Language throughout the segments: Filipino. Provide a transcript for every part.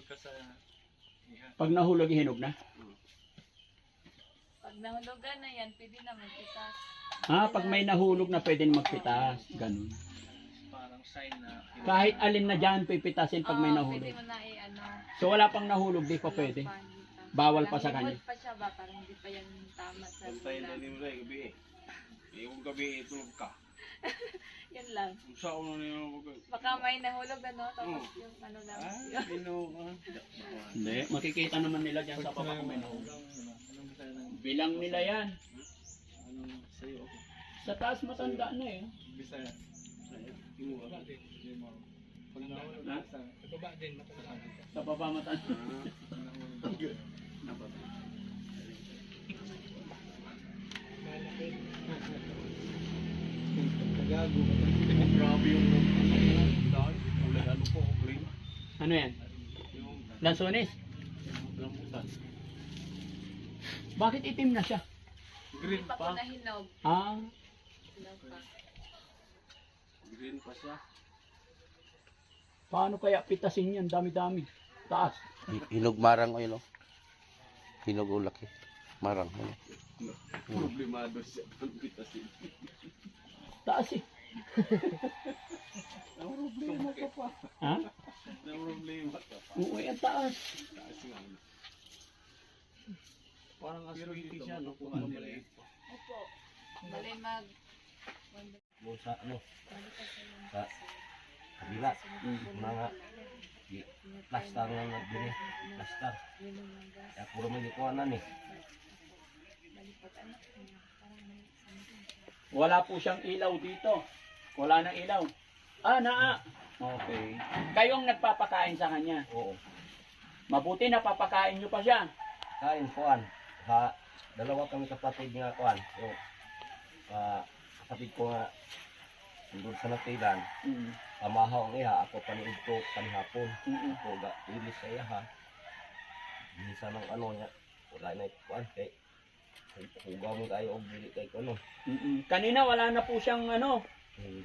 ka sa iha. Pag nahulog, hinog na? Pag nahulugan na yan, pwede na magpitas. Pag may nahulog na pwede magpitas. Ganun. Parang sign na Kahit alin na dyan, pipitasin pag may Pwede nahulog. mo na ano. So wala pang nahulog, di pa pwede. Bawal pa sa kanya. pa siya ba? Parang hindi pa yan tama sa Pantay na lulan. ni Ray gabi eh. Yung gabi tulog ka. Yan lang. Kung saan na niyo mag... Baka may nahulog ano, tapos yung ano lang. Pino ka. Hindi, makikita naman nila dyan sa baba kung may nahulog. Anong bisaya ng Bilang nila yan. anong sa'yo? Sa taas matanda na eh. Bisaya. Pino ka. Hindi mo. Pag nahulog Ha? sa baba din matanda. Sa baba matanda. Gago. Grabe yung dahil. Kulay ano po, green. Ano yan? Yung Lansones? lambutan. Bakit itim na siya? Green Hindi pa ko pa. nahinog. Hinog pa. Green pa siya. Paano kaya pitasin yan? Dami-dami. Taas. Hinog marang o yun o. Hinog ulak eh. Marang. Ano. Problemado siya. Ang pitasin. Taas eh. Ang problema ka pa. Ha? Ang problema ka pa. Oo, yan taas. Taas nga. Parang Pero hindi siya, no? Kung ano maliit pa. Opo. Bali mag... Sa ano? Sa kabila. Mga plastar nga nagbili. Plastar. Kaya puro may likuanan eh. Wala po siyang ilaw dito. Wala nang ilaw. Naa. Okay. Kayong nagpapakain sa kanya. Oo. Mabuti napapakain nyo pa siya. Kain kuan. Dalawa kami kapatid nga kuan. So, kapatid ko nga doon sa natilan. Mm. Amahaw ang iha. Ako paniudto kanihapon. Mm. Ako ga ilis sa iha. Minsan ng ano niya. Wala na kuan kay hugaw mo tayo og dili kay kuno. Kanina wala na po siyang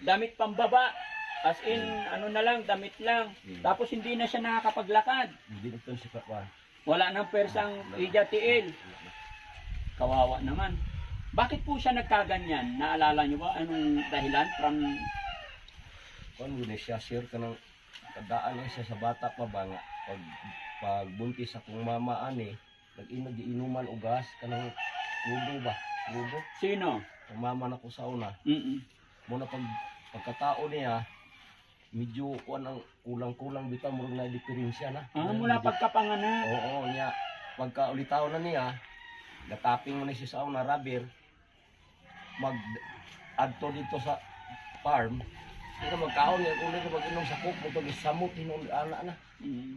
damit pambaba. As in, ano na lang, damit lang. Tapos hindi na siya nakakapaglakad. Hindi ito si kuan. Wala nang persang ijatiil. Kawawa naman. Bakit po siya nagkaganyan? Naalala niyo ba anong dahilan? From Kuan gud siya share kanang kadaan lang siya sa bata pa ba nga pag buntis akong mama ani nag-inog inuman og gas kanang lubo ba? Lubo. sino? Ang mama na ko sa una. Muna pagkatao niya medyo kuan ang kulang-kulang bitaw murag na diferensya na. Mula pagkapanganak. Oo niya pagka ulitaw na niya gataping mo na siya sa una rubber mag adto dito sa farm. Pero magkaon niya ulit mag-inom sa coke mo to gisamot hinon ana na.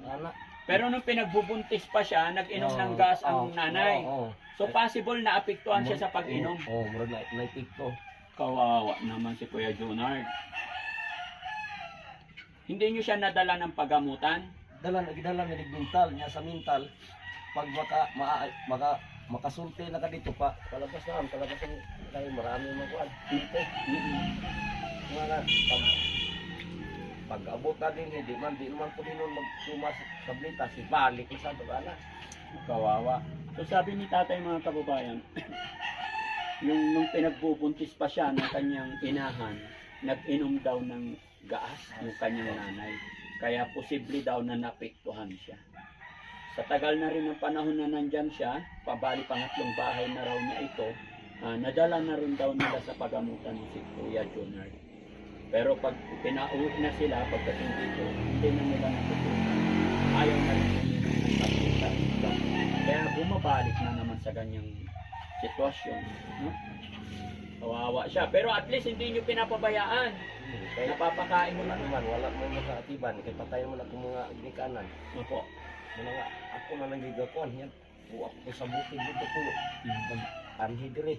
Ana. Pero nung pinagbubuntis pa siya, nag-inom ng gas ang nanay. So possible na apektuhan siya sa pag-inom. Oo, murag na naipikto. Kawawa naman si Kuya Junard. Hindi niyo siya nadala ng pagamutan? Dala nagdala ni mental niya sa mental. Pag makasulti na ka dito pa, palabas na tayo marami makuan. Dito. Mga pag abot na din di naman po din magtumas sa blita si balik sa ana. Kawawa. So sabi ni tatay mga kababayan, nung pinagbubuntis pa siya ng kanyang inahan, nag-inom daw ng gas yung kanyang nanay. Kaya posible daw na napektuhan siya. Sa tagal na rin ng panahon na nandyan siya, pabali pangatlong bahay na raw niya ito, nadala na rin daw nila sa pagamutan ni si Kuya Junard. Pero pag pinauwi na sila, pagdating dito, hindi na nila natutunan. Ayaw na rin nila ng kaya bumabalik na naman sa ganyang sitwasyon. No? Kawawa siya. Pero at least hindi nyo pinapabayaan. Kaya Napapakain mo wala lang. naman, wala mo makaatiban kay patayon mo na kung mga gnikanan. Opo. Muna nga ako na nangigakuan yan. Buwak ko sa bukid dito po. Anhi dire.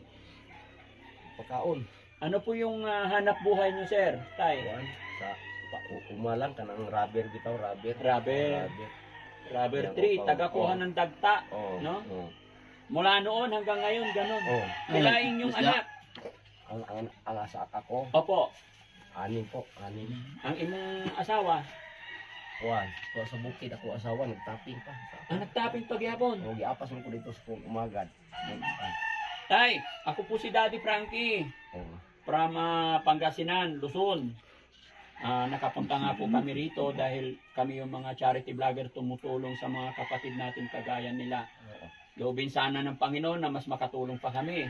Pagkaon. Ano po yung hanap buhay nyo, sir? Tay? Kuan sa umalang kanang rubber bitaw, rubber. Rubber. Rubber tree, tagakuha ng dagta. Oh, No? Oh. Mula noon hanggang ngayon, ganun. Oh. Kilain yung anak. Ang asa ako, Opo. anim po, anim. Ang imong asawa, Kuan, sa bukid ako asawa nagtaping pa. Nagtaping pagyapon. O giapas man ko dito sa umagad. Tay, ako po si Daddy Frankie. Oh. From Pangasinan, Luzon. Nakapunta nga po kami rito dahil kami yung mga charity vlogger tumutulong sa mga kapatid natin kagaya nila. Loobin sana ng Panginoon na mas makatulong pa kami.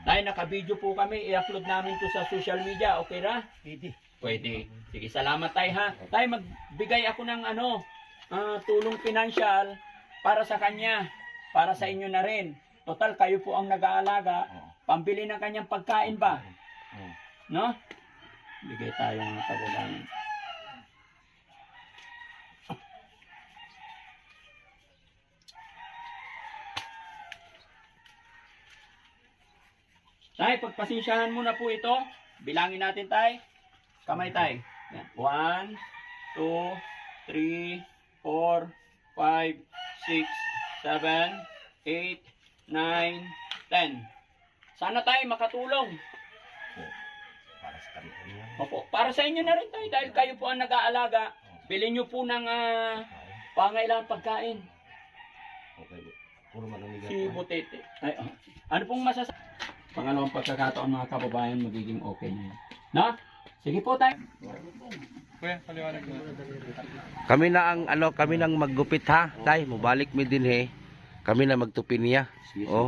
Tay, naka-video po kami. I-upload namin to sa social media. Okay ra? Pwede. Sige, salamat tay ha. Tay, magbigay ako ng tulong pinansyal para sa kanya. Para sa inyo na rin. Total, kayo po ang nag-aalaga. Pambili ng kanyang pagkain ba? No? Bigay tayo ng kabulan. Tay, pagpasensyahan muna po ito. Bilangin natin, tay. Kamay, tay. 1, 2, 3, 4, 5, 6, 7, 8, 9, 10. Sana tayo makatulong. Para sa kanila. Opo, para sa inyo na rin tayo dahil kayo po ang nag-aalaga. Bilhin nyo po ng pangailangan pagkain. Okay. Puro man ang Si Butete. Ay, ano pong masasabi? Pangalawang pagkakataon mga kababayan, magiging okay na yan. No? Sige po tayo. Kuya, paliwanag mo. Kami nang maggupit ha, tay, mubalik mi din he. Kami na magtupin niya. Oh.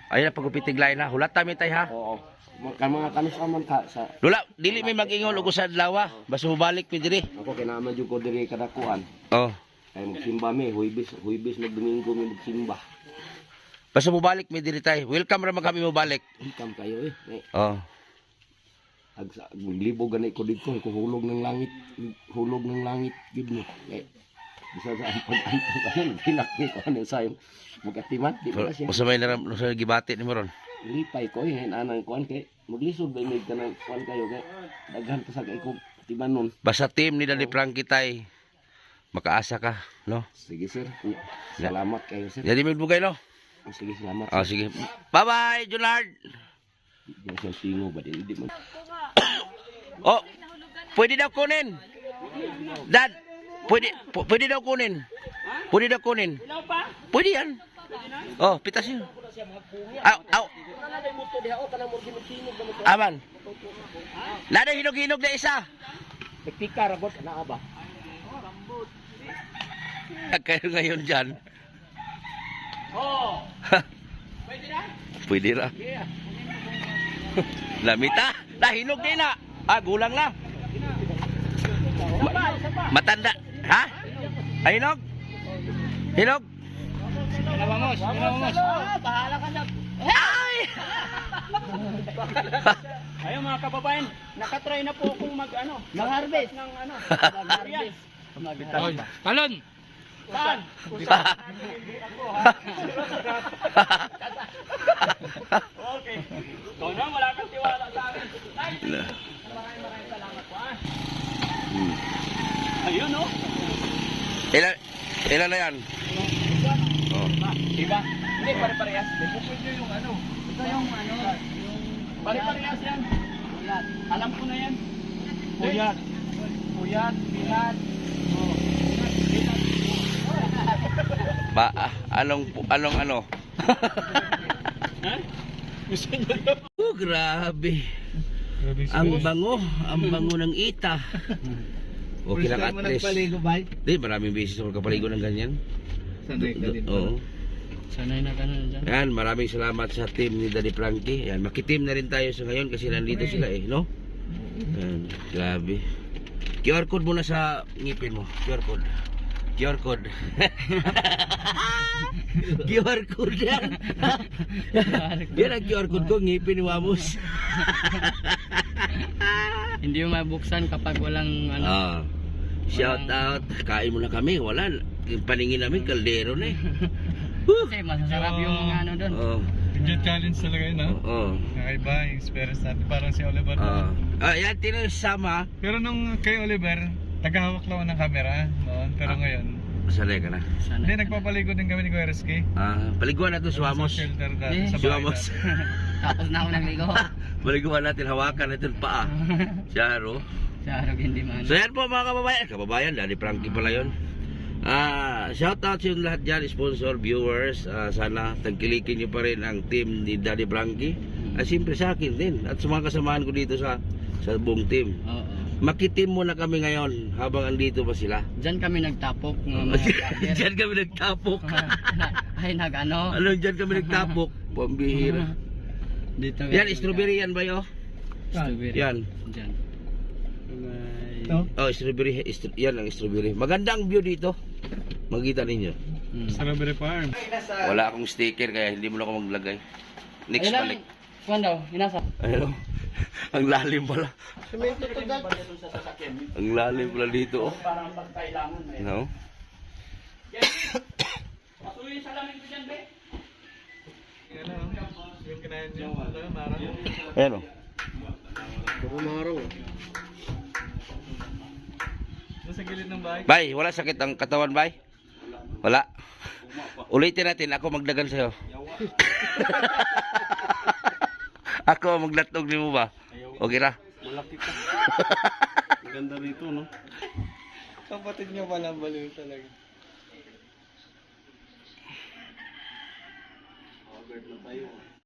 Ayun na pagupit tiglain ha. Hulat kami tay ha. Oo. Mga kamis man ka sa Lula, dili mi mag-ingon og sa adlaw. Basta mubalik mi diri. ako kinahanglan jud ko diri kada kuan. Oh. Kay magsimba mi, huibis na Domingo mi magsimba. Basta mubalik mi diri tay. Welcome ra man kami mubalik. Hikam kayo eh. Oh. Maglibog ganay ko dito, ko hulog ng langit gid mo. Bisa sa pag-antay pinakni ko ano sayong magatiman di ba siya. Usa may naram sa gibati ni moron. Lipay ko eh anang kuan kay maglisod ba may kanang kuan kayo kay daghan pa sa kay ko timanon. Basta team ni Daddy Frankie tay. Makaasa ka, no? Sige sir. Salamat kayo sir. Jadi may bugay no. Sige salamat. Oh, sige. Bye-bye, Junard. Di siya tingo ba di man. Oh. Pwede daw kunin. Dad, pwede daw kunin. Pwede daw kunin. Pwede yan. Oh, pitas yun. Aw. Aman. Nada hinog-hinog na isa. Nagpika ra gud ana ba? Kayo ngayon dyan. Oh. Pwede na? Pwede ra. Lamita. Nahinog din na. Gulang na. Matanda. Ha? Hinog? Hinog? Vamos. Bahala ka na. Ay! Ayun mga kababayan, nakatry na po akong mag-harvest ng harvest. Talon! Saan? Okay. Ikaw na, wala kang tiwala sa akin. Ay, maraming salamat po ah. Ayun no? Ilan na yan? Oh. Diba? Hindi, pare-parehas. Pwede yung ito yung pare-parehas yan. Alam ko na yan. Puyat, pilat. Anong ano? Ha? Grabe. Ang bango ng ita. Okay lang at least. Di, maraming beses ako kapaligo ng ganyan. Sanay ka din. Oo. Sanay na ka na dyan. Yan, maraming salamat sa team ni Daddy Frankie. Yan, makiteam na rin tayo sa ngayon kasi nandito sila no? Yan, grabe. QR code muna sa ngipin mo. QR code. QR code. QR code yan. Yan ang QR code ko, ngipin ni Wamos. Hindi yung mabuksan kapag walang Shout out. Kain muna kami. Wala. Yung paningin namin, kaldero na eh. Kasi masasarap yung mga doon. Oh. Yung challenge talaga yun ha. Oh. Kakaiba yung experience natin. Parang si Oliver. Yan, tinasama. Pero nung kay Oliver, tagahawak lang ng camera noon. Pero ngayon, Sanay ka na. hindi, nagpapaligo din kami ni Kuya Rizky. Paliguan natin si Wamos. Sa shelter dati, sa Si bahay Wamos. dati. Tapos na ako nagligo. Paliguan natin, hawakan natin paa. Siya, Sa arog hindi man. So yan po mga kababayan, Daddy Frankie pala yun. Shout out sa lahat dyan, sponsor, viewers. Sana tagkilikin nyo pa rin ang team ni Daddy Frankie. Siyempre sa akin din. At sa mga kasamahan ko dito sa buong team. Oo. Makitim muna kami ngayon habang andito pa sila. Diyan kami nagtapok ng mga vlogger. Diyan kami nagtapok. Ay nag-ano. Ano, diyan kami nagtapok. Pambihira. Dito. Yan, strawberry yan ba yo? Strawberry. Yan. Diyan. Oh, strawberry. Yan ang strawberry. Magandang view dito. Makita ninyo. Strawberry Farm. Wala akong sticker kaya hindi mo na ako maglagay. Next balik. Kuan daw, inasa. Ayun. Ang lalim pala. Sa sasakyan. Ang lalim pala dito. Oh. Parang pagkailangan na yun. No? Pasuyin sa lamin ko dyan, be. Yan o. Yung kinain niyo. Marang. Ayan oh. Doon sa gilid ng bahay. Bay, wala sakit ang katawan, bay? Wala. Ulitin natin, ako magdagan sa'yo. Ako maglatog ni mo ba? Okay ra? Malaki ka. Ganda rito, no? Kapatid niyo pala baliw talaga. Agad na tayo.